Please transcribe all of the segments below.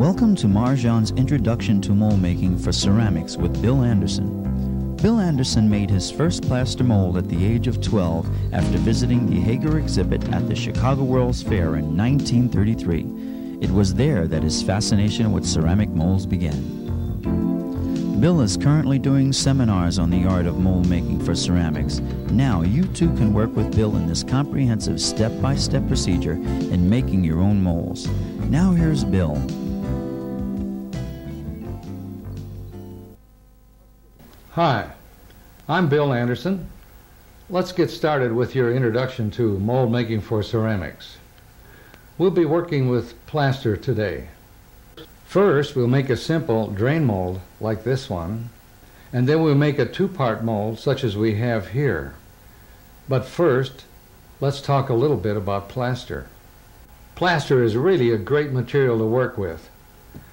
Welcome to Marjan's Introduction to Mold Making for Ceramics with Bill Anderson. Bill Anderson made his first plaster mold at the age of 12 after visiting the Hager exhibit at the Chicago World's Fair in 1933. It was there that his fascination with ceramic molds began. Bill is currently doing seminars on the art of mold making for ceramics. Now you too can work with Bill in this comprehensive step-by-step procedure in making your own molds. Now here's Bill. Hi, I'm Bill Anderson. Let's get started with your introduction to mold making for ceramics. We'll be working with plaster today. First, we'll make a simple drain mold like this one, and then we'll make a two-part mold such as we have here. But first, let's talk a little bit about plaster. Plaster is really a great material to work with.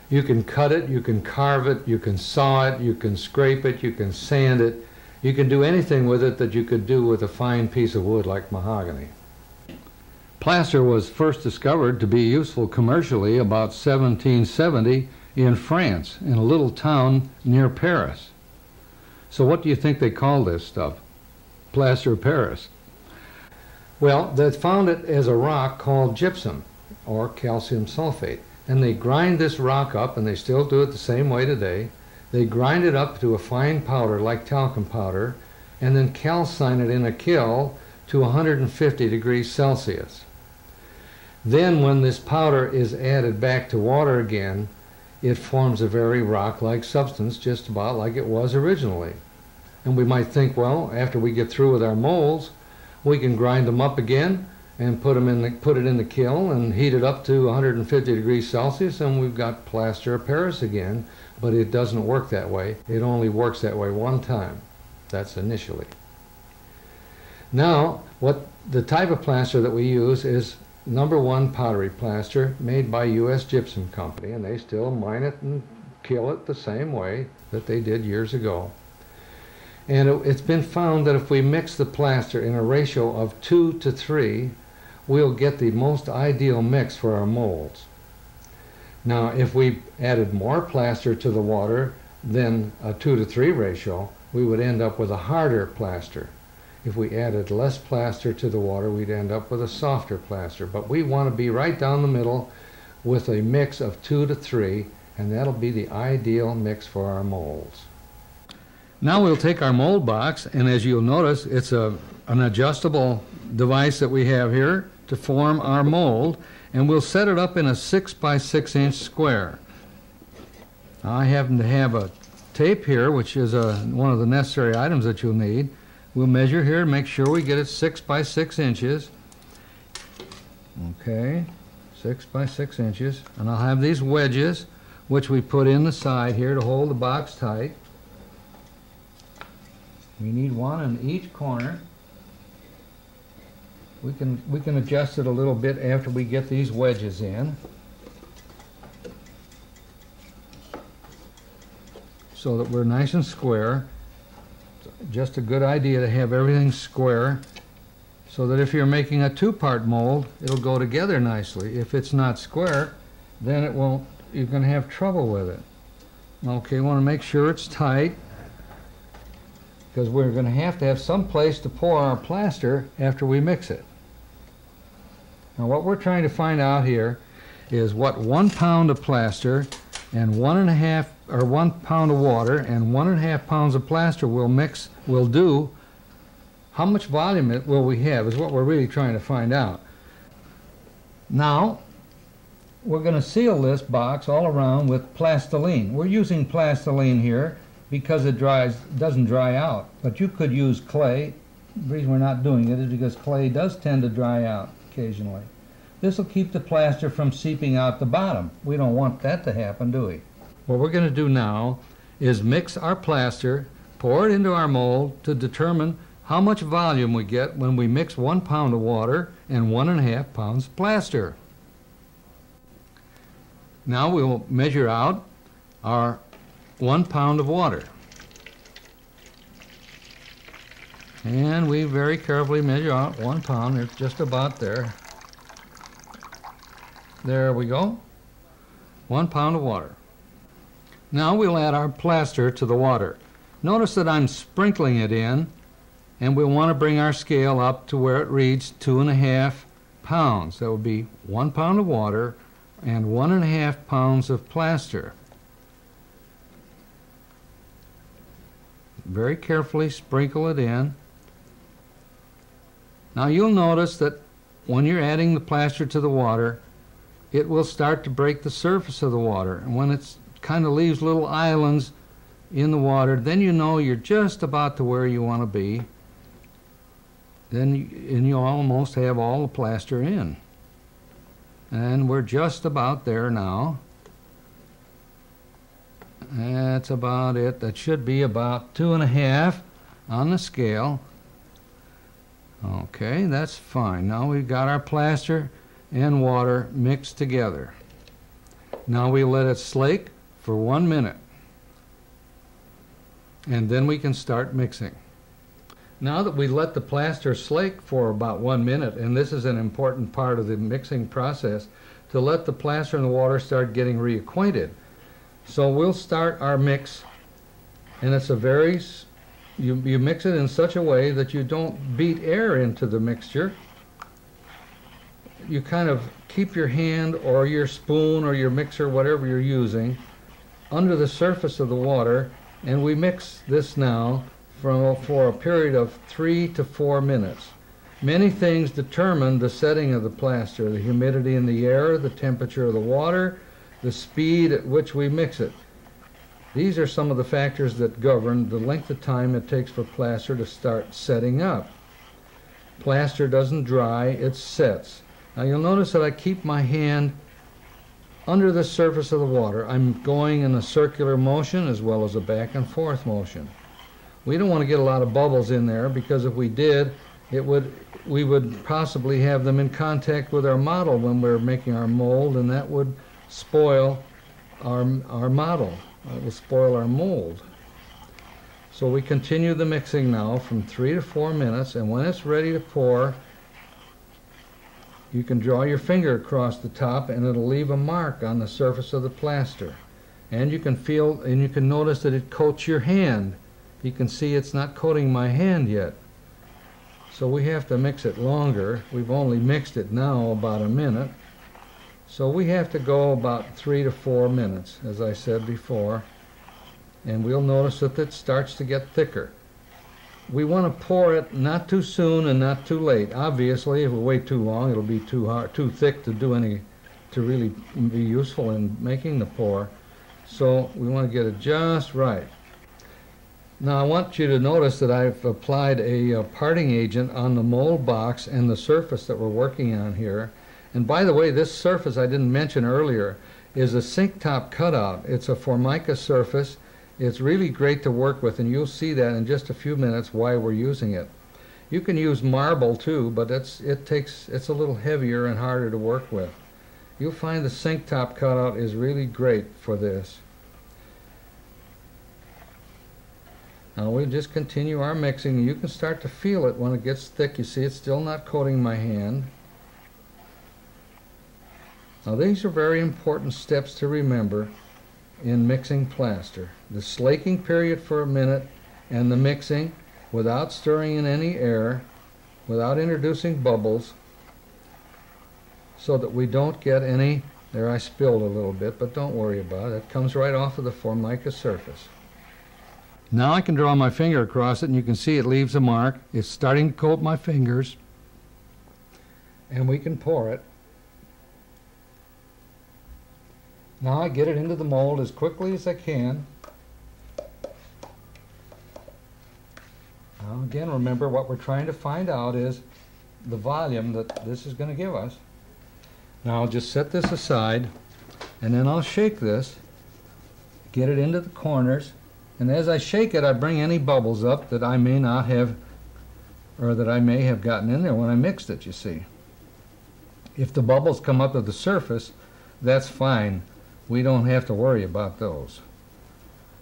You can cut it, you can carve it, you can saw it, you can scrape it, you can sand it. You can do anything with it that you could do with a fine piece of wood like mahogany. Plaster was first discovered to be useful commercially about 1770 in France, in a little town near Paris. So what do you think they call this stuff? Plaster of Paris. Well, they found it as a rock called gypsum, or calcium sulfate. And they grind this rock up, and they still do it the same way today. They grind it up to a fine powder like talcum powder, and then calcine it in a kiln to 150 degrees Celsius. Then when this powder is added back to water again, it forms a very rock-like substance, just about like it was originally. And we might think, well, after we get through with our molds, we can grind them up again and put it in the kiln and heat it up to 150 degrees Celsius, and we've got plaster of Paris again. But it doesn't work that way. It only works that way one time. That's initially. Now, what the type of plaster that we use is #1 pottery plaster made by U.S. Gypsum Company, and they still mine it and kill it the same way that they did years ago. And it's been found that if we mix the plaster in a ratio of 2 to 3, we'll get the most ideal mix for our molds. Now, if we added more plaster to the water than a 2 to 3 ratio, we would end up with a harder plaster. If we added less plaster to the water, we'd end up with a softer plaster. But we want to be right down the middle with a mix of 2 to 3, and that'll be the ideal mix for our molds. Now we'll take our mold box, and as you'll notice, it's an adjustable device that we have here to form our mold, and we'll set it up in a 6 by 6 inch square. I happen to have a tape here, which is one of the necessary items that you'll need. We'll measure here and make sure we get it 6 by 6 inches. Okay, 6 by 6 inches. And I'll have these wedges, which we put in the side here to hold the box tight. We need one in each corner. We can adjust it a little bit after we get these wedges in, so that we're nice and square. Just a good idea to have everything square, so that if you're making a two-part mold, it'll go together nicely. If it's not square, then it won't. You're going to have trouble with it. Okay, we want to make sure it's tight, because we're going to have some place to pour our plaster after we mix it. Now what we're trying to find out here is what 1 pound of plaster and 1 pound of water and 1.5 pounds of plaster will do. How much volume will we have is what we're really trying to find out. Now we're going to seal this box all around with plastoline. We're using plastoline here because it doesn't dry out, but you could use clay. The reason we're not doing it is because clay does tend to dry out occasionally. This will keep the plaster from seeping out the bottom. We don't want that to happen, do we? What we're going to do now is mix our plaster, pour it into our mold to determine how much volume we get when we mix 1 pound of water and 1.5 pounds of plaster. Now we'll measure out our 1 pound of water. And we very carefully measure out 1 pound. It's just about there. There we go. 1 pound of water. Now we'll add our plaster to the water. Notice that I'm sprinkling it in, and we want to bring our scale up to where it reads 2.5 pounds. That would be 1 pound of water and 1.5 pounds of plaster. Very carefully sprinkle it in. Now you'll notice that when you're adding the plaster to the water, it will start to break the surface of the water. And when it kind of leaves little islands in the water, then you know you're just about to where you want to be. And you almost have all the plaster in. And we're just about there now. That's about it. That should be about 2.5 on the scale. Okay, that's fine. Now we've got our plaster and water mixed together. Now we let it slake for 1 minute. And then we can start mixing. Now that we let the plaster slake for about 1 minute, and this is an important part of the mixing process, to let the plaster and the water start getting reacquainted. So we'll start our mix, and it's a very, you mix it in such a way that you don't beat air into the mixture. You kind of keep your hand or your spoon or your mixer, whatever you're using, under the surface of the water, and we mix this now for a period of 3 to 4 minutes. Many things determine the setting of the plaster: the humidity in the air, the temperature of the water, the speed at which we mix it. These are some of the factors that govern the length of time it takes for plaster to start setting up. Plaster doesn't dry, it sets. Now you'll notice that I keep my hand under the surface of the water. I'm going in a circular motion as well as a back and forth motion. We don't want to get a lot of bubbles in there, because if we did, we would possibly have them in contact with our model when we're making our mold, and that would spoil our model. It will spoil our mold. So we continue the mixing now from 3 to 4 minutes, and when it's ready to pour, you can draw your finger across the top and it'll leave a mark on the surface of the plaster. And you can feel, and you can notice that it coats your hand. You can see it's not coating my hand yet. So we have to mix it longer. We've only mixed it now about a minute. So we have to go about 3 to 4 minutes, as I said before. And we'll notice that it starts to get thicker. We want to pour it not too soon and not too late. Obviously, if we wait too long, it'll be too thick to really be useful in making the pour. So we want to get it just right. Now I want you to notice that I've applied a parting agent on the mold box and the surface that we're working on here. And by the way, this surface I didn't mention earlier is a sink top cutout. It's a Formica surface. It's really great to work with, and you'll see that in just a few minutes why we're using it. You can use marble too, but it's a little heavier and harder to work with. You'll find the sink top cutout is really great for this. Now we'll just continue our mixing. You can start to feel it when it gets thick. You see it's still not coating my hand. Now these are very important steps to remember in mixing plaster. The slaking period for a minute and the mixing without stirring in any air, without introducing bubbles, so that we don't get any, there I spilled a little bit, but don't worry about it. It comes right off of the Formica surface. Now I can draw my finger across it and you can see it leaves a mark. It's starting to coat my fingers, and we can pour it. Now I get it into the mold as quickly as I can. Now again, remember what we're trying to find out is the volume that this is going to give us. Now I'll just set this aside, and then I'll shake this, get it into the corners, and as I shake it I bring any bubbles up that I may not have, or that I may have gotten in there when I mixed it, you see. If the bubbles come up to the surface, that's fine. We don't have to worry about those.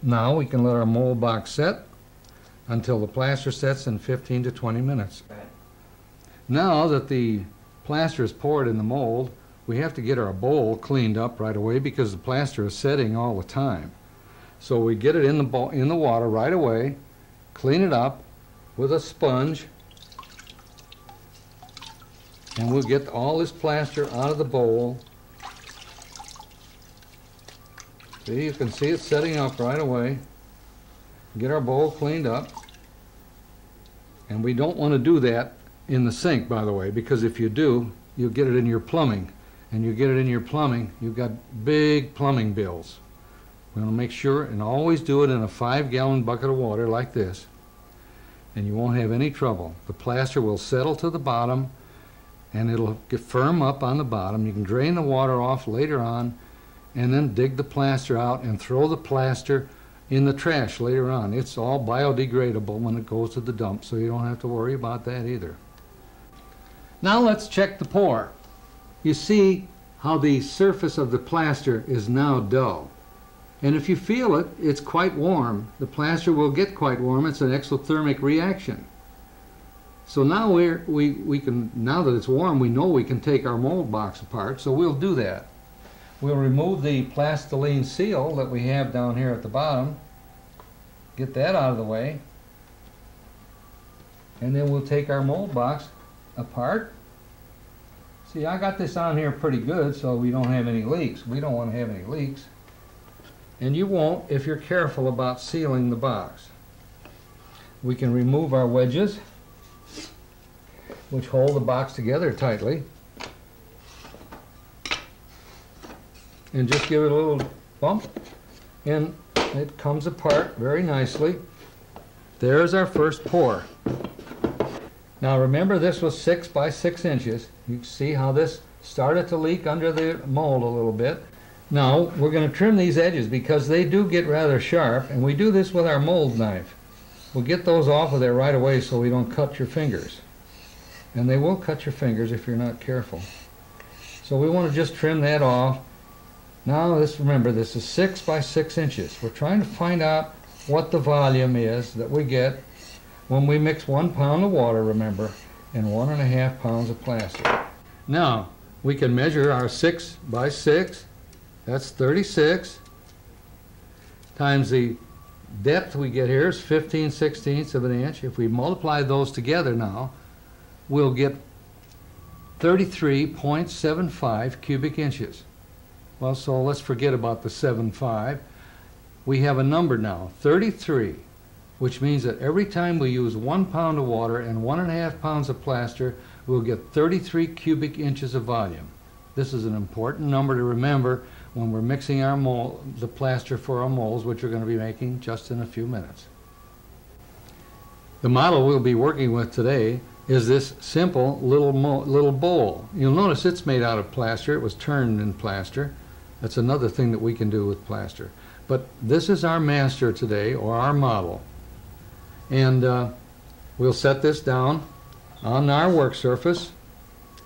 Now we can let our mold box set until the plaster sets in 15 to 20 minutes. Now that the plaster is poured in the mold, we have to get our bowl cleaned up right away because the plaster is setting all the time. So we get it in the water right away, clean it up with a sponge, and we'll get all this plaster out of the bowl. See, you can see it setting up right away. Get our bowl cleaned up. And we don't want to do that in the sink, by the way, because if you do, you'll get it in your plumbing. And you get it in your plumbing, you've got big plumbing bills. We want to make sure and always do it in a 5-gallon bucket of water like this. And you won't have any trouble. The plaster will settle to the bottom and it'll get firm up on the bottom. You can drain the water off later on and then dig the plaster out and throw the plaster in the trash later on. It's all biodegradable when it goes to the dump, so you don't have to worry about that either. Now let's check the pour. You see how the surface of the plaster is now dull. And if you feel it, it's quite warm. The plaster will get quite warm. It's an exothermic reaction. So now now that it's warm, we know we can take our mold box apart, so we'll do that. We'll remove the plastiline seal that we have down here at the bottom. Get that out of the way. And then we'll take our mold box apart. See, I got this on here pretty good so we don't have any leaks. We don't want to have any leaks. And you won't if you're careful about sealing the box. We can remove our wedges, which hold the box together tightly. And just give it a little bump and it comes apart very nicely. There's our first pour. Now remember, this was 6 by 6 inches. You see how this started to leak under the mold a little bit. Now we're going to trim these edges because they do get rather sharp, and we do this with our mold knife. We'll get those off of there right away so we don't cut your fingers. And they will cut your fingers if you're not careful. So we want to just trim that off. Now remember, this is 6 by 6 inches. We're trying to find out what the volume is that we get when we mix 1 pound of water, remember, and 1.5 pounds of plaster. Now we can measure our 6 by 6. That's 36 times the depth we get here is 15/16 of an inch. If we multiply those together now, we'll get 33.75 cubic inches. Well, so let's forget about the 7.5. We have a number now, 33, which means that every time we use 1 pound of water and 1.5 pounds of plaster, we'll get 33 cubic inches of volume. This is an important number to remember when we're mixing our the plaster for our molds, which we're going to be making just in a few minutes. The model we'll be working with today is this simple little bowl. You'll notice it's made out of plaster. It was turned in plaster. That's another thing that we can do with plaster. But this is our master today, or our model. And we'll set this down on our work surface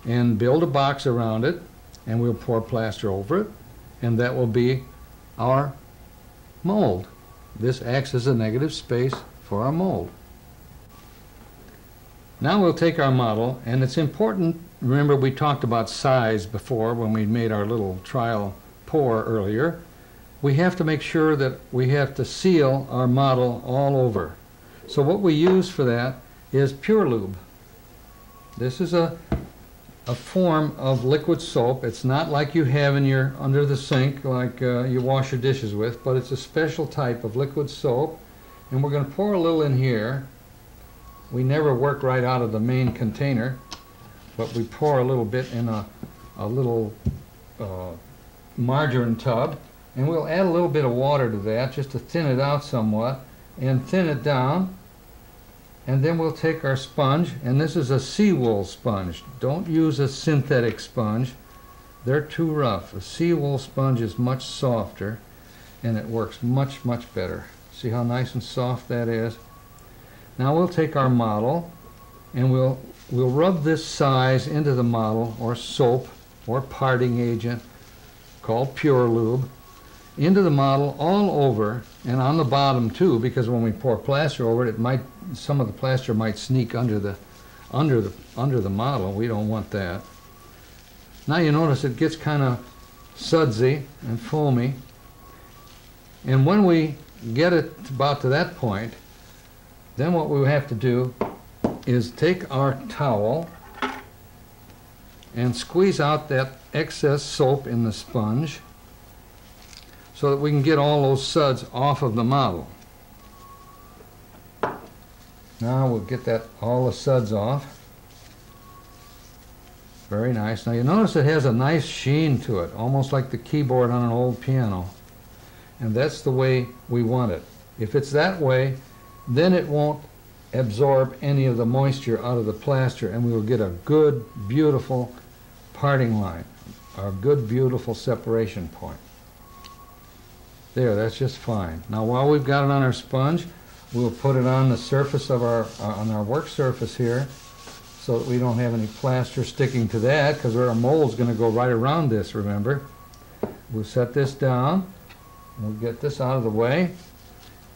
and build a box around it, and we'll pour plaster over it, and that will be our mold. This acts as a negative space for our mold. Now we'll take our model, and it's important, remember we talked about size before when we made our little trial pour earlier. We have to make sure that we have to seal our model all over. So what we use for that is Pure Lube. This is a form of liquid soap. It's not like you have in your under the sink like you wash your dishes with, but it's a special type of liquid soap. And we're going to pour a little in here. We never work right out of the main container, but we pour a little bit in a little margarine tub, and we'll add a little bit of water to that just to thin it out somewhat and thin it down. And then we'll take our sponge, and this is a seawool sponge. Don't use a synthetic sponge. They're too rough. A seawool sponge is much softer and it works much better. See how nice and soft that is? Now we'll take our model and we'll rub this size into the model, or soap or parting agent called Pure Lube, into the model all over and on the bottom too, because when we pour plaster over it, some of the plaster might sneak under the model. We don't want that. Now you notice it gets kind of sudsy and foamy. And when we get it about to that point, then what we have to do is take our towel and squeeze out that excess soap in the sponge so that we can get all those suds off of the model. Now we'll get all the suds off. Very nice. Now you notice it has a nice sheen to it, almost like the keyboard on an old piano. And that's the way we want it. If it's that way, then it won't absorb any of the moisture out of the plaster, and we will get a good, beautiful parting line, or a good, beautiful separation point. There, that's just fine. Now while we've got it on our sponge, we'll put it on the surface of on our work surface here, so that we don't have any plaster sticking to that, because our mold's going to go right around this, remember. We'll set this down, we'll get this out of the way,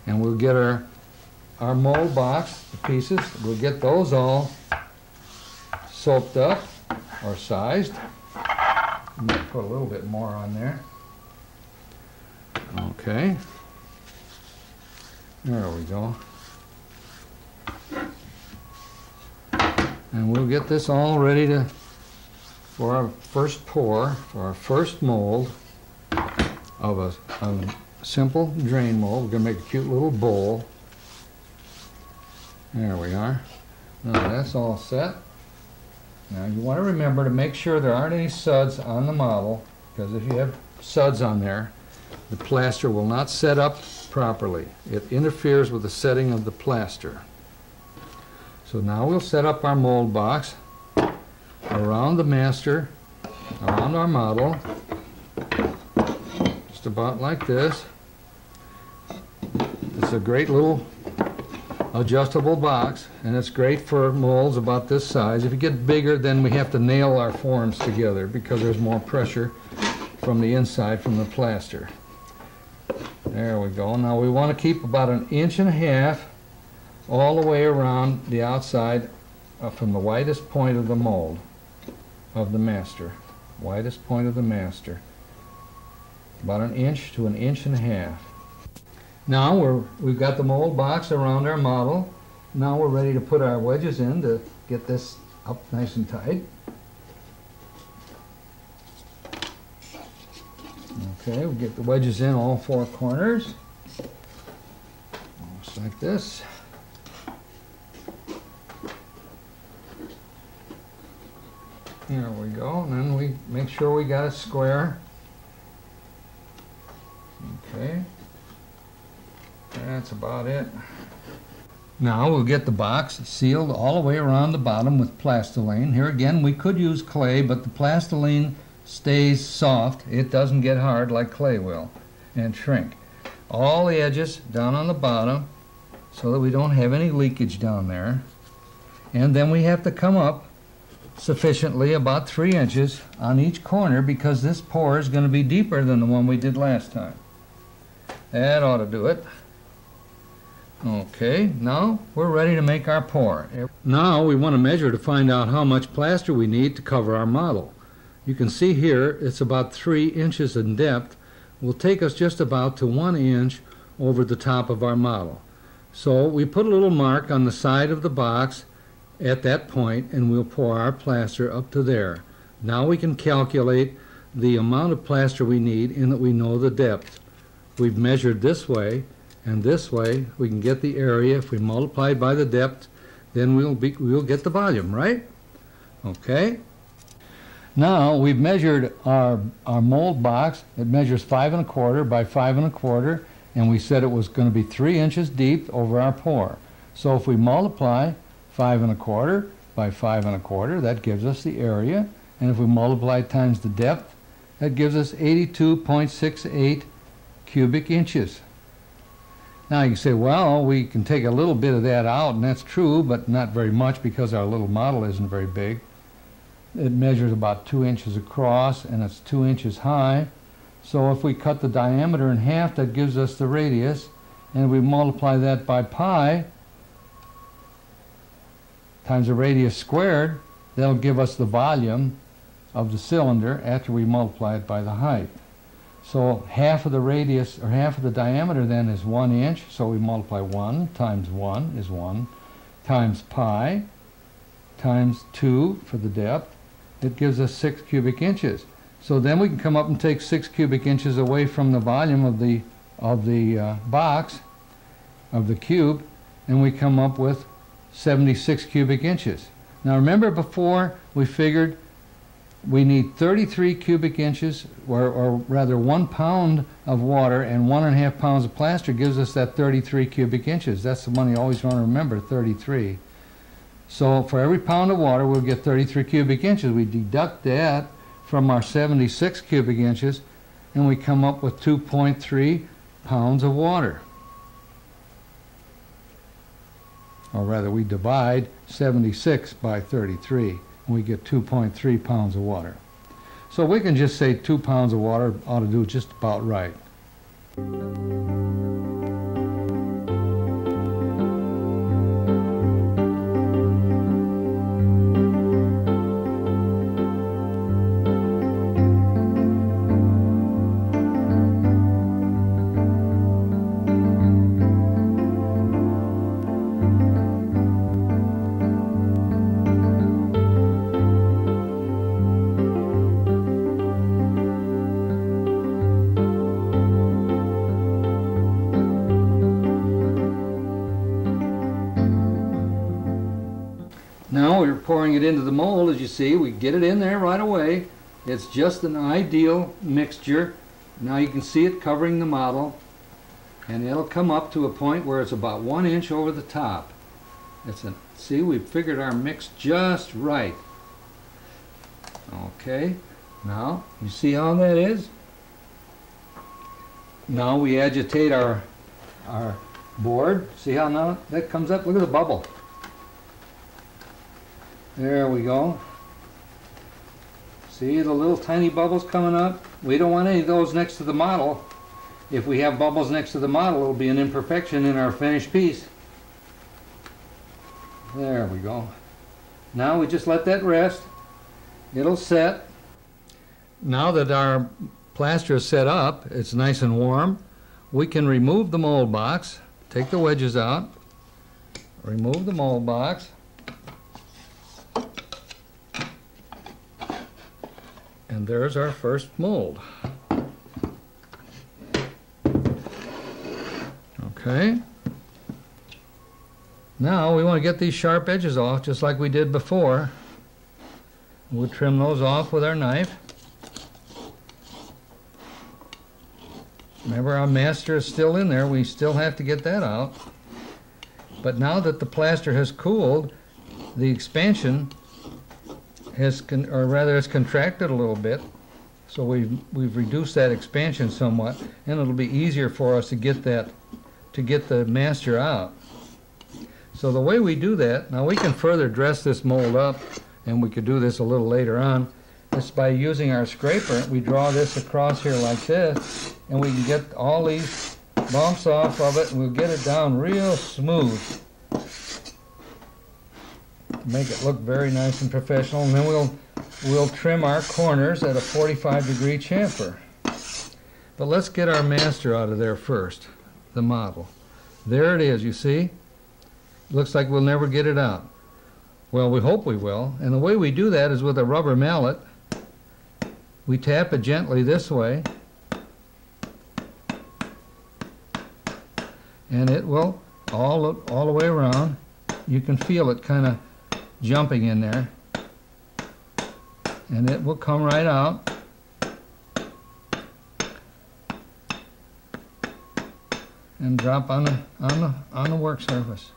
and we'll get our mold box, the pieces, we'll get those all soaped up or sized. I'm going to put a little bit more on there. Okay. There we go. And we'll get this all ready for our first pour, for our first mold of a simple drain mold. We're going to make a cute little bowl. There we are. Now that's all set. Now you want to remember to make sure there aren't any suds on the model, because if you have suds on there, the plaster will not set up properly. It interferes with the setting of the plaster. So now we'll set up our mold box around the master, around our model, just about like this. It's a great little adjustable box, and it's great for molds about this size. If you get bigger, then we have to nail our forms together because there's more pressure from the inside from the plaster. There we go. Now we want to keep about 1.5 inches all the way around the outside from the widest point of the mold of the master. Widest point of the master. About 1 inch to 1.5 inches. Now we've got the mold box around our model. Now we're ready to put our wedges in to get this up nice and tight. Okay, we'll get the wedges in all 4 corners. Just like this. There we go, and then we make sure we got it square. Okay. That's about it. Now we'll get the box sealed all the way around the bottom with plastiline. Here again we could use clay, but the plastiline stays soft. It doesn't get hard like clay will and shrink. All the edges down on the bottom so that we don't have any leakage down there. And then we have to come up sufficiently, about 3 inches on each corner, because this pour is going to be deeper than the one we did last time. That ought to do it. Okay, now we're ready to make our pour. Now we want to measure to find out how much plaster we need to cover our model. You can see here it's about 3 inches in depth. Will take us just about to 1 inch over the top of our model. So we put a little mark on the side of the box at that point, and we'll pour our plaster up to there. Now we can calculate the amount of plaster we need in that we know the depth. We've measured this way and this way. We can get the area. If we multiply by the depth, then we'll get the volume, right? Okay. Now we've measured our mold box. It measures 5 1/4 by 5 1/4, and we said it was going to be 3 inches deep over our pour. So if we multiply 5 1/4 by 5 1/4, that gives us the area, and if we multiply times the depth, that gives us 82.68 cubic inches. Now you can say, well, we can take a little bit of that out, and that's true, but not very much because our little model isn't very big. It measures about 2 inches across, and it's 2 inches high. So if we cut the diameter in half, that gives us the radius, and if we multiply that by pi times the radius squared, that'll give us the volume of the cylinder after we multiply it by the height. So half of the radius, or half of the diameter then, is 1 inch, so we multiply 1 times 1 is 1, times pi, times 2 for the depth. It gives us 6 cubic inches. So then we can come up and take 6 cubic inches away from the volume of the box, of the cube, and we come up with 76 cubic inches. Now remember, before we figured we need 33 cubic inches, or rather 1 pound of water and 1.5 pounds of plaster gives us that 33 cubic inches. That's the one you always want to remember, 33. So for every pound of water we'll get 33 cubic inches. We deduct that from our 76 cubic inches and we come up with 2.3 pounds of water. Or rather, we divide 76 by 33 and we get 2.3 pounds of water. So we can just say 2 pounds of water ought to do just about right. Now we're pouring it into the mold. As you see, we get it in there right away. It's just an ideal mixture. Now you can see it covering the model, and it'll come up to a point where it's about 1 inch over the top. See, we've figured our mix just right. Okay, now you see how that is? Now we agitate our board. See how now that comes up? Look at the bubble. There we go. See the little tiny bubbles coming up? We don't want any of those next to the model. If we have bubbles next to the model, it'll be an imperfection in our finished piece. There we go. Now we just let that rest. It'll set. Now that our plaster is set up, it's nice and warm, we can remove the mold box, take the wedges out, remove the mold box, and there's our first mold. Okay. Now we want to get these sharp edges off just like we did before. We'll trim those off with our knife. Remember, our master is still in there. We still have to get that out. But now that the plaster has cooled, the expansion has, or rather, it's contracted a little bit. So we've reduced that expansion somewhat, and it'll be easier for us to get the master out. So the way we do that, now we can further dress this mold up, and we could do this a little later on. It's by using our scraper. We draw this across here like this, and we can get all these bumps off of it, and we'll get it down real smooth. Make it look very nice and professional, and then we'll trim our corners at a 45-degree chamfer. But let's get our master out of there first, the model. There it is, you see? Looks like we'll never get it out. Well, we hope we will, and the way we do that is with a rubber mallet. We tap it gently this way, and it will, all the way around, you can feel it kind of jumping in there, and it will come right out. And drop on the work surface.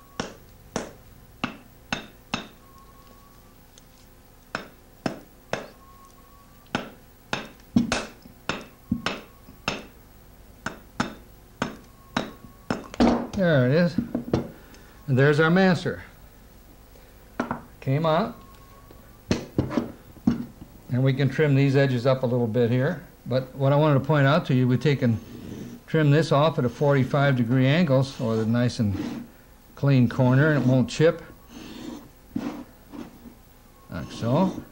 There it is. And there's our master. Came out. And we can trim these edges up a little bit here. But what I wanted to point out to you, we've taken trim this off at a 45-degree angle, so the nice and clean corner, and it won't chip. Like so.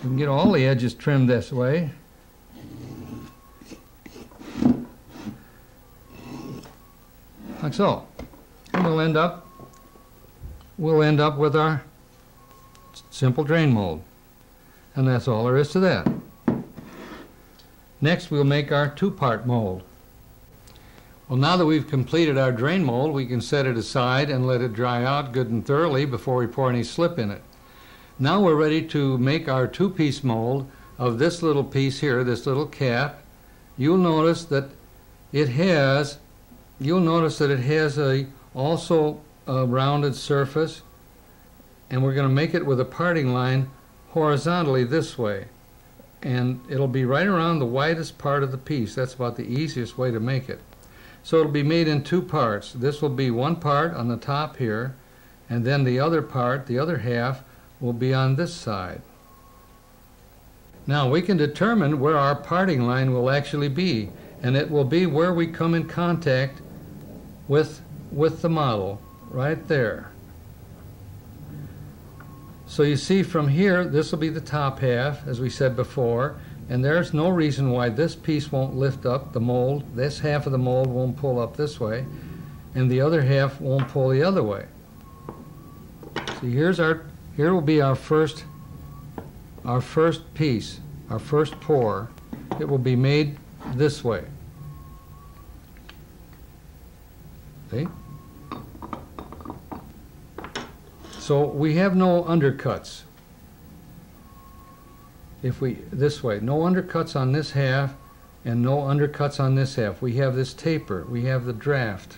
We can get all the edges trimmed this way. Like so. And we'll end up with our simple drain mold. And that's all there is to that. Next we'll make our two-part mold. Well, now that we've completed our drain mold, we can set it aside and let it dry out good and thoroughly before we pour any slip in it. Now we're ready to make our two-piece mold of this little piece here, this little cap. You'll notice that it has also a rounded surface, and we're going to make it with a parting line horizontally this way, and it'll be right around the widest part of the piece. That's about the easiest way to make it. So it'll be made in two parts. This will be one part on the top here, and then the other part, the other half, will be on this side. Now we can determine where our parting line will actually be, and it will be where we come in contact with the model, right there. So you see from here, this will be the top half, as we said before, and there's no reason why this piece won't lift up the mold. This half of the mold won't pull up this way, and the other half won't pull the other way. See, here will be our first piece, our first pour. It will be made this way. See? So we have no undercuts. This way, no undercuts on this half and no undercuts on this half. We have this taper, we have the draft.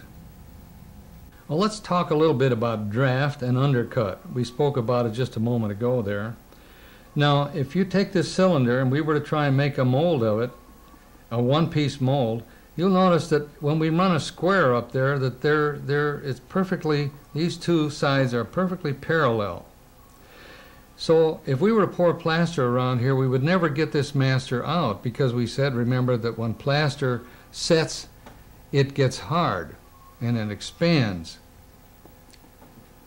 Well, let's talk a little bit about draft and undercut. We spoke about it just a moment ago there. Now, if you take this cylinder and we were to try and make a mold of it, a one-piece mold, you'll notice that when we run a square up there, that it's perfectly, these two sides are perfectly parallel. So if we were to pour plaster around here, we would never get this master out, because we said, remember, that when plaster sets, it gets hard and it expands.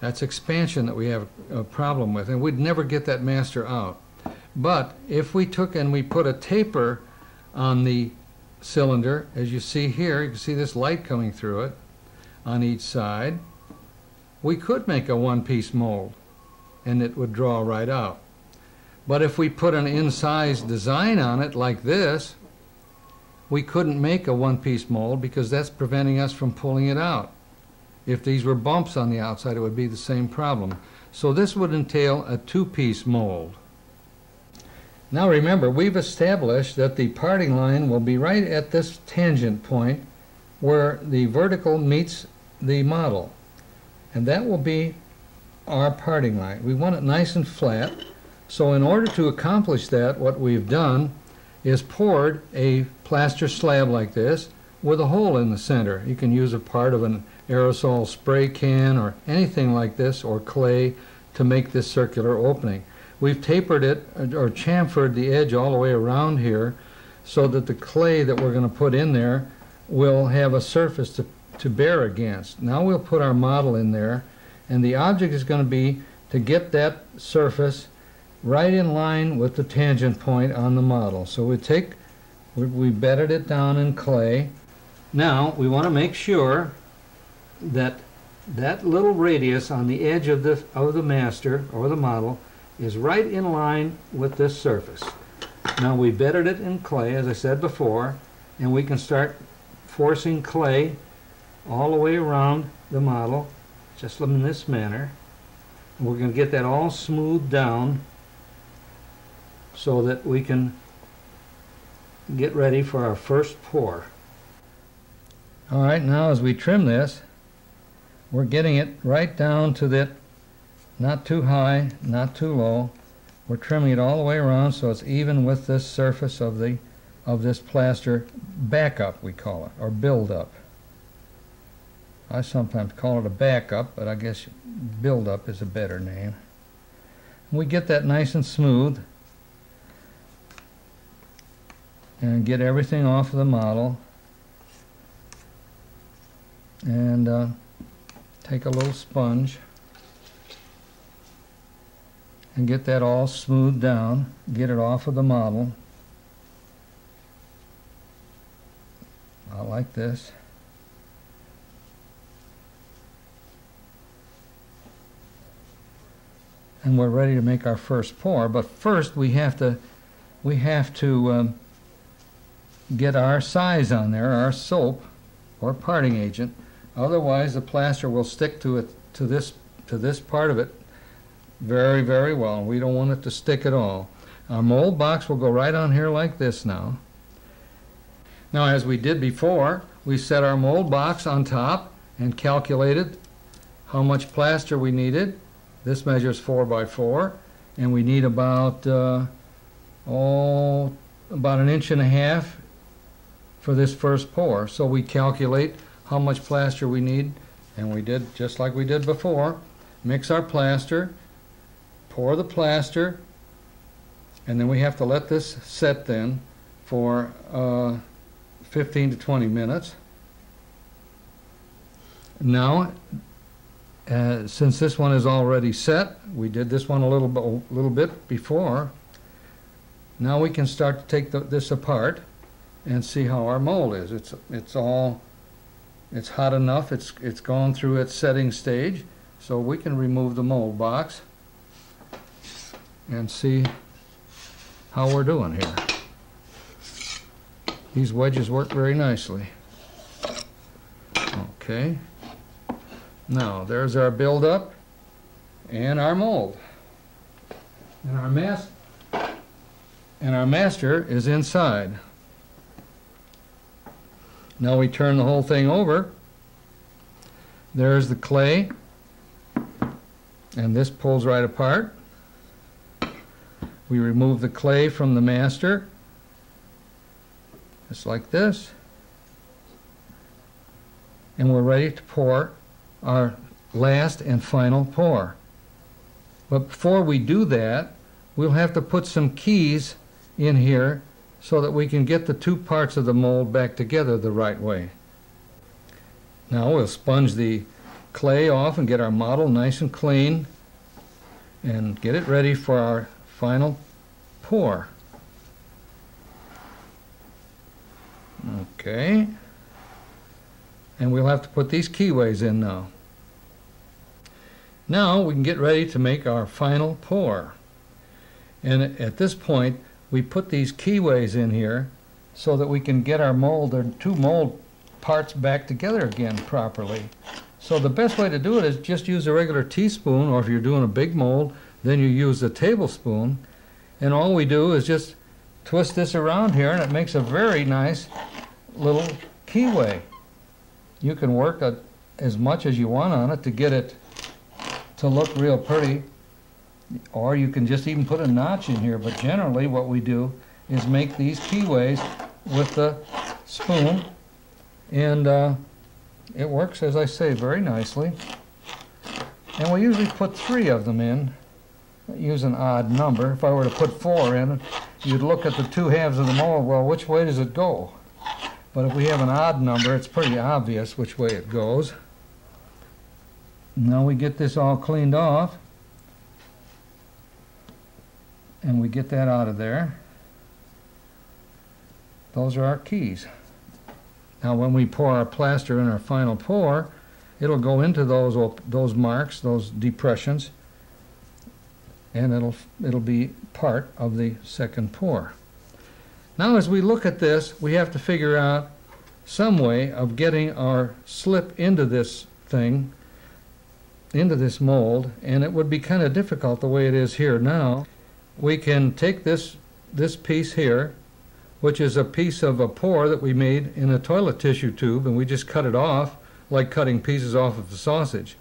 That's expansion that we have a problem with, and we'd never get that master out. But if we took and we put a taper on the cylinder, as you see here, you can see this light coming through it on each side, we could make a one-piece mold and it would draw right out. But if we put an incised design on it like this, we couldn't make a one-piece mold, because that's preventing us from pulling it out. If these were bumps on the outside, it would be the same problem. So this would entail a two-piece mold. Now remember, we've established that the parting line will be right at this tangent point where the vertical meets the model, and that will be our parting line. We want it nice and flat, so in order to accomplish that, what we've done is poured a plaster slab like this with a hole in the center. You can use a part of an aerosol spray can or anything like this, or clay, to make this circular opening. We've tapered it or chamfered the edge all the way around here so that the clay that we're going to put in there will have a surface to bear against. Now we'll put our model in there, and the object is going to be to get that surface right in line with the tangent point on the model. So we bedded it down in clay. Now we want to make sure that that little radius on the edge of the master or the model is right in line with this surface. Now we bedded it in clay, as I said before, and we can start forcing clay all the way around the model, just in this manner. And we're going to get that all smoothed down so that we can get ready for our first pour. Alright, now as we trim this, we're getting it right down to that, not too high, not too low. We're trimming it all the way around so it's even with this surface of this plaster backup, we call it, or build-up. I sometimes call it a backup, but I guess build-up is a better name. We get that nice and smooth and get everything off of the model, and take a little sponge and get that all smoothed down, get it off of the model. Like this. And we're ready to make our first pour, but first we have to get our size on there, our soap or parting agent. Otherwise the plaster will stick to it, to this part of it very, very well. We don't want it to stick at all. Our mold box will go right on here like this now. Now, as we did before, we set our mold box on top and calculated how much plaster we needed. This measures 4 by 4, and we need about about 1.5 inches for this first pour. So we calculate how much plaster we need, and we did just like we did before. Mix our plaster, pour the plaster, and then we have to let this set then for 15 to 20 minutes. Now, since this one is already set, we did this one a little bit before. Now we can start to take this apart and see how our mold is. It's hot enough. It's gone through its setting stage, so we can remove the mold box and see how we're doing here. These wedges work very nicely. Okay. Now, there's our build-up and our mold. And our master is inside. Now we turn the whole thing over. There's the clay, and this pulls right apart. We remove the clay from the master, just like this, and we're ready to pour our last and final pour. But before we do that, we'll have to put some keys in here so that we can get the two parts of the mold back together the right way. Now we'll sponge the clay off and get our model nice and clean and get it ready for our final pour. Okay. And we'll have to put these keyways in now. Now we can get ready to make our final pour. And at this point, we put these keyways in here so that we can get our mold, or two mold parts back together again properly. So the best way to do it is just use a regular teaspoon, or if you're doing a big mold, then you use a tablespoon. And all we do is just twist this around here, and it makes a very nice little keyway. You can work as much as you want on it to get it to look real pretty, or you can just even put a notch in here, but generally what we do is make these keyways with the spoon, and it works, as I say, very nicely. And we usually put 3 of them in. Use an odd number. If I were to put 4 in, you'd look at the 2 halves of the mold, well, which way does it go? But if we have an odd number, it's pretty obvious which way it goes. Now we get this all cleaned off, and we get that out of there. Those are our keys. Now when we pour our plaster in our final pour, it'll go into those marks, those depressions, and it'll be part of the second pour. Now as we look at this, we have to figure out some way of getting our slip into this thing, into this mold, and it would be kind of difficult the way it is here now. We can take this piece here, which is a piece of a pour that we made in a toilet tissue tube, and we just cut it off like cutting pieces off of a sausage.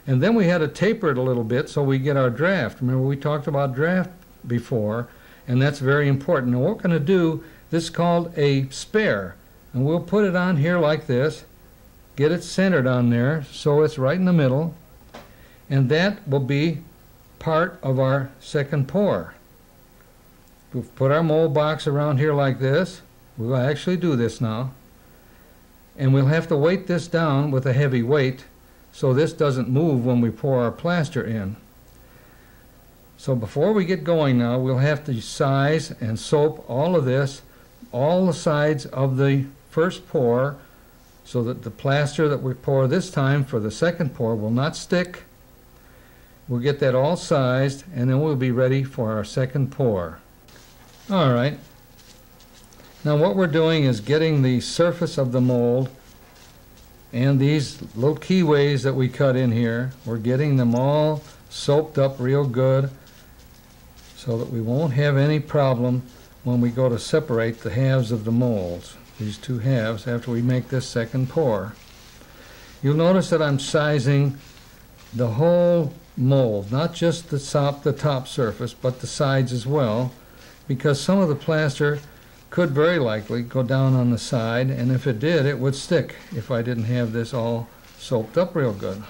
And then we had to taper it a little bit so we get our draft. Remember, we talked about draft before, and that's very important. And what we're going to do, this is called a spare, and we'll put it on here like this, get it centered on there so it's right in the middle, and that will be part of our second pour. We'll put our mold box around here like this. We'll actually do this now, and we'll have to weight this down with a heavy weight so this doesn't move when we pour our plaster in. So before we get going now, we'll have to size and soap all of this, all the sides of the first pour, so that the plaster that we pour this time for the second pour will not stick. We'll get that all sized, and then we'll be ready for our second pour. All right. Now what we're doing is getting the surface of the mold and these little keyways that we cut in here, we're getting them all soaped up real good so that we won't have any problem when we go to separate the halves of the molds, these two halves, after we make this second pour. You'll notice that I'm sizing the whole mold, not just the top surface, but the sides as well, because some of the plaster could very likely go down on the side, and if it did, it would stick if I didn't have this all soaped up real good.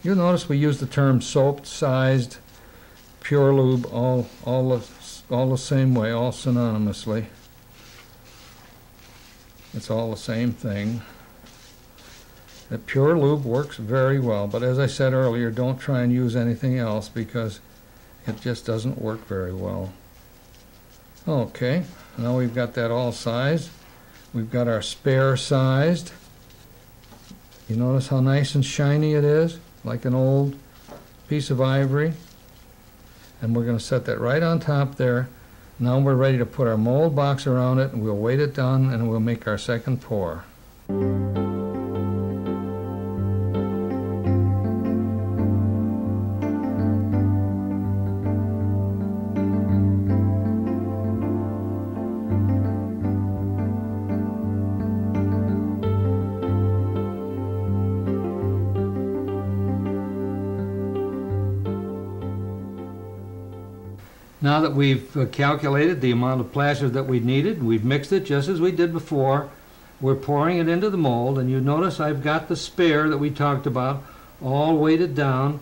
You'll notice we use the term soaped, sized, pure lube, all the same way, all synonymously. It's all the same thing. The pure lube works very well, but as I said earlier, don't try and use anything else because it just doesn't work very well. Okay, now we've got that all sized. We've got our spare sized. You notice how nice and shiny it is, like an old piece of ivory. And we're going to set that right on top there. Now we're ready to put our mold box around it, and we'll weight it down, and we'll make our second pour. Now that we've calculated the amount of plaster that we needed, we've mixed it just as we did before, we're pouring it into the mold, and you notice I've got the spare that we talked about all weighted down,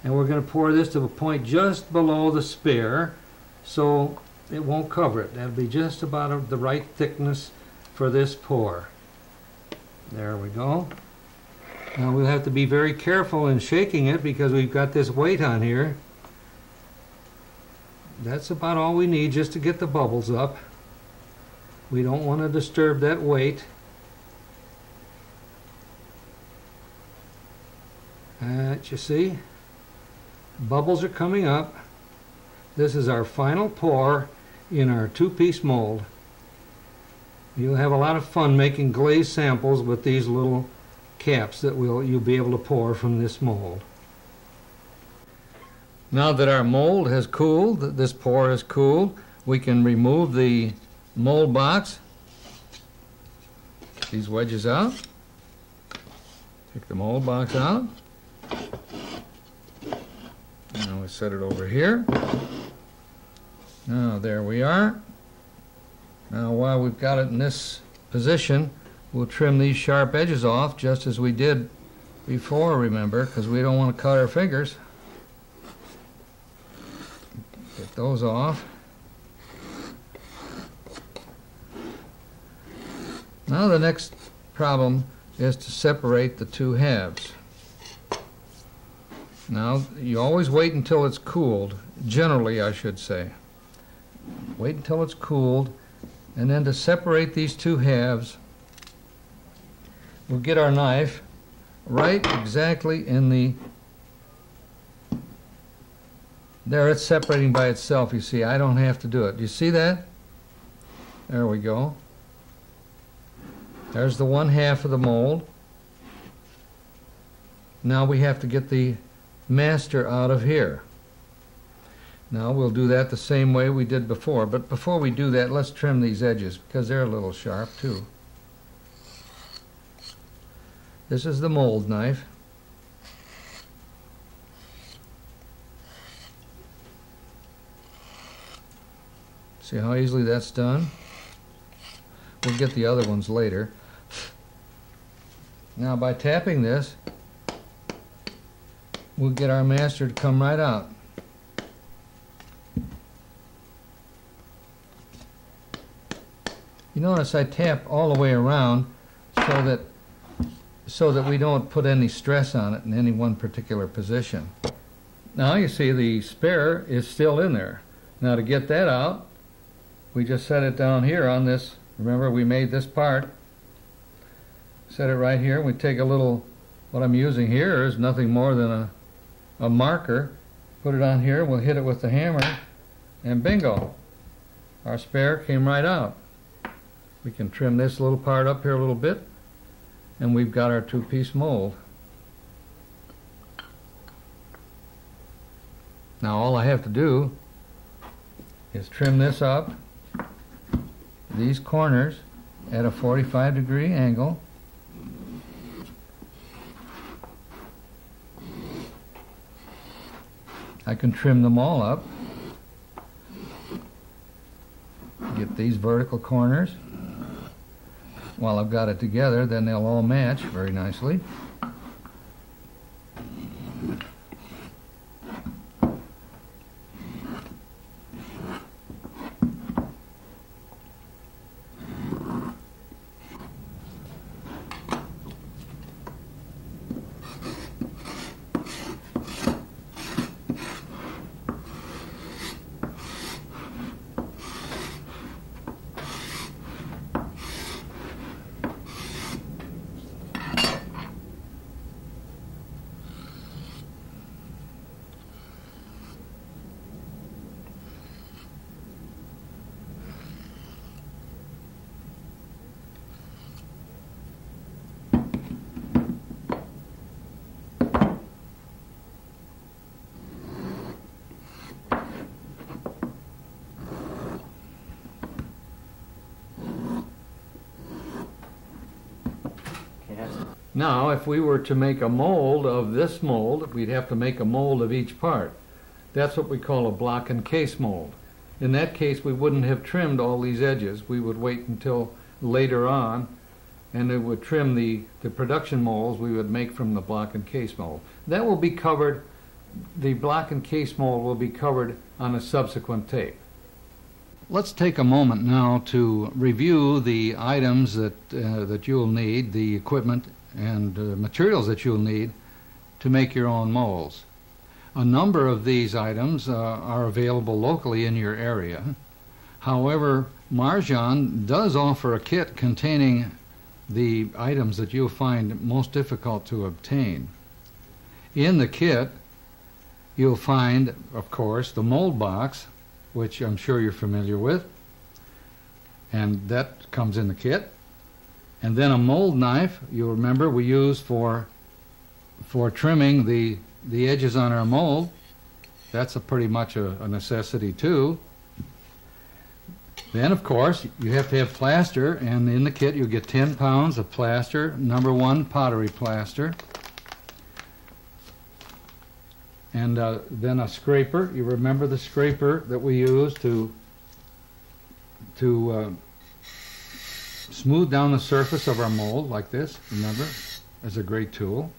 and we're going to pour this to a point just below the spare so it won't cover it. That'll be just about the right thickness for this pour. There we go. Now we'll have to be very careful in shaking it because we've got this weight on here. That's about all we need just to get the bubbles up. We don't want to disturb that weight. You see, bubbles are coming up. This is our final pour in our two-piece mold. You'll have a lot of fun making glaze samples with these little caps that you'll be able to pour from this mold. Now that our mold has cooled, this pour has cooled, we can remove the mold box. These wedges out. Take the mold box out. Now we set it over here. Now there we are. Now while we've got it in this position, we'll trim these sharp edges off just as we did before, remember, because we don't want to cut our fingers. Get those off. Now the next problem is to separate the two halves. Now you always wait until it's cooled, generally I should say. Wait until it's cooled, and then to separate these two halves, we'll get our knife right exactly in the... There, it's separating by itself, you see. I don't have to do it. Do you see that? There we go. There's the one half of the mold. Now we have to get the master out of here. Now we'll do that the same way we did before, but before we do that, let's trim these edges because they're a little sharp too. This is the mold knife. See how easily that's done? We'll get the other ones later. Now by tapping this, we'll get our master to come right out. You notice I tap all the way around so that we don't put any stress on it in any one particular position. Now you see the spare is still in there. Now to get that out, we just set it down here on this. Remember, we made this part. Set it right here. We take a little, what I'm using here is nothing more than a marker. Put it on here. We'll hit it with the hammer, and bingo, our spare came right out. We can trim this little part up here a little bit, and we've got our two-piece mold. Now all I have to do is trim this up, these corners, at a 45-degree angle. I can trim them all up. Get these vertical corners. While I've got it together, then they'll all match very nicely. Now, if we were to make a mold of this mold, we'd have to make a mold of each part. That's what we call a block and case mold. In that case, we wouldn't have trimmed all these edges. We would wait until later on, and it would trim the production molds we would make from the block and case mold. That will be covered, the block and case mold will be covered on a subsequent tape. Let's take a moment now to review the items that you'll need, the equipment and materials that you'll need to make your own molds. A number of these items are available locally in your area. However, Marjan does offer a kit containing the items that you'll find most difficult to obtain. In the kit, you'll find, of course, the mold box, which I'm sure you're familiar with, and that comes in the kit. And then a mold knife, you'll remember we use for trimming the edges on our mold. That's pretty much a necessity too. Then, of course, you have to have plaster, and in the kit you'll get 10 pounds of plaster, #1 pottery plaster. And then a scraper. You remember the scraper that we use to smooth down the surface of our mold like this, remember, as a great tool.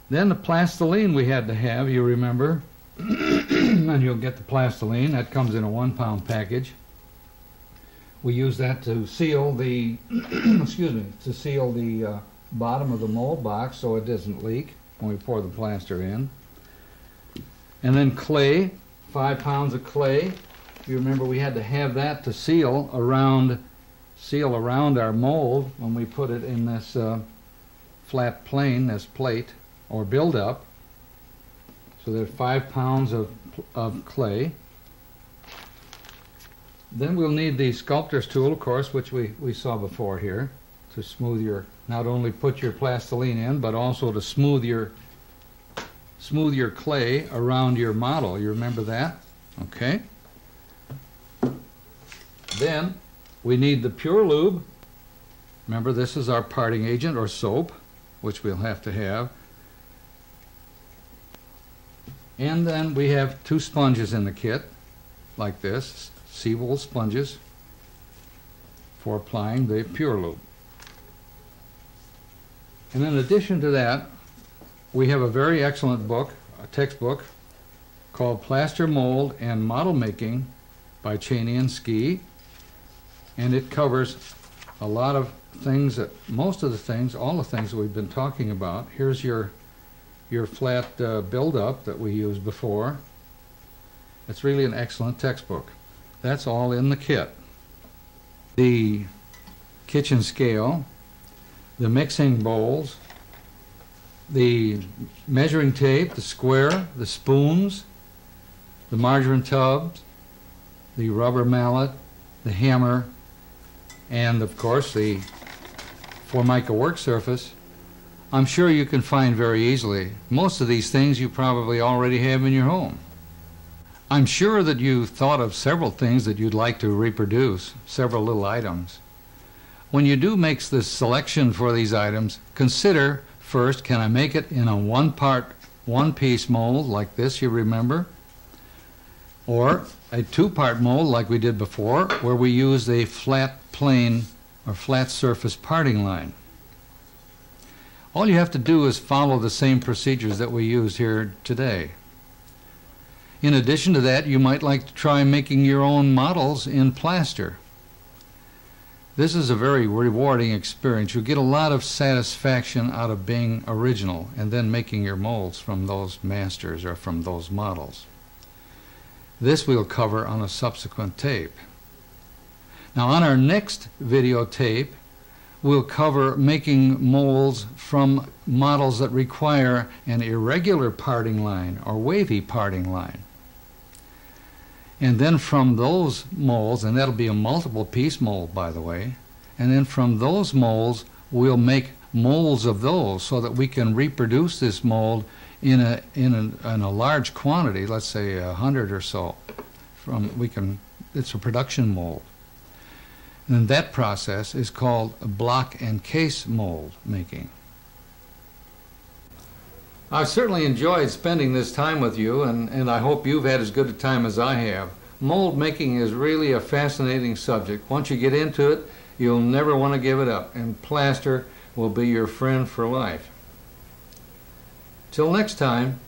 Then the plastiline we had to have, you remember, and you'll get the plastiline. That comes in a 1-pound package. We use that to seal the excuse me, to seal the bottom of the mold box so it doesn't leak when we pour the plaster in. And then clay, 5 pounds of clay. You remember we had to have that to seal around our mold when we put it in this flat plane, this plate or build up. So there's 5 pounds of clay. Then we'll need the sculptor's tool, of course, which we saw before here, to smooth your, not only put your plastiline in, but also to smooth your clay around your model. You remember that? Okay. Then we need the pure lube. Remember, this is our parting agent or soap, which we'll have to have. And then we have 2 sponges in the kit, like this, Seawool sponges, for applying the pure lube. And in addition to that, we have a very excellent book, a textbook, called Plaster Mold and Model Making by Cheney and Ski. And it covers a lot of things, all the things that we've been talking about. Here's your your flat build-up that we used before. It's really an excellent textbook. That's all in the kit. The kitchen scale, the mixing bowls, the measuring tape, the square, the spoons, the margarine tubs, the rubber mallet, the hammer, and of course the Formica work surface. I'm sure you can find very easily. Most of these things you probably already have in your home. I'm sure that you thought of several things that you'd like to reproduce, several little items. When you do make this selection for these items, consider first, can I make it in a one-piece mold like this, you remember? Or a two-part mold like we did before, where we used a flat plane or flat surface parting line. All you have to do is follow the same procedures that we used here today. In addition to that, you might like to try making your own models in plaster. This is a very rewarding experience. You get a lot of satisfaction out of being original and then making your molds from those masters or from those models. This we'll cover on a subsequent tape. Now on our next videotape, we'll cover making molds from models that require an irregular parting line or wavy parting line. And then from those molds, and that'll be a multiple piece mold by the way, and then from those molds we'll make molds of those so that we can reproduce this mold in a large quantity, let's say 100 or so. It's a production mold. And that process is called block and case mold making. I've certainly enjoyed spending this time with you, and I hope you've had as good a time as I have. Mold making is really a fascinating subject. Once you get into it, you'll never want to give it up, and plaster will be your friend for life. Till next time,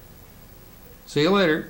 see you later.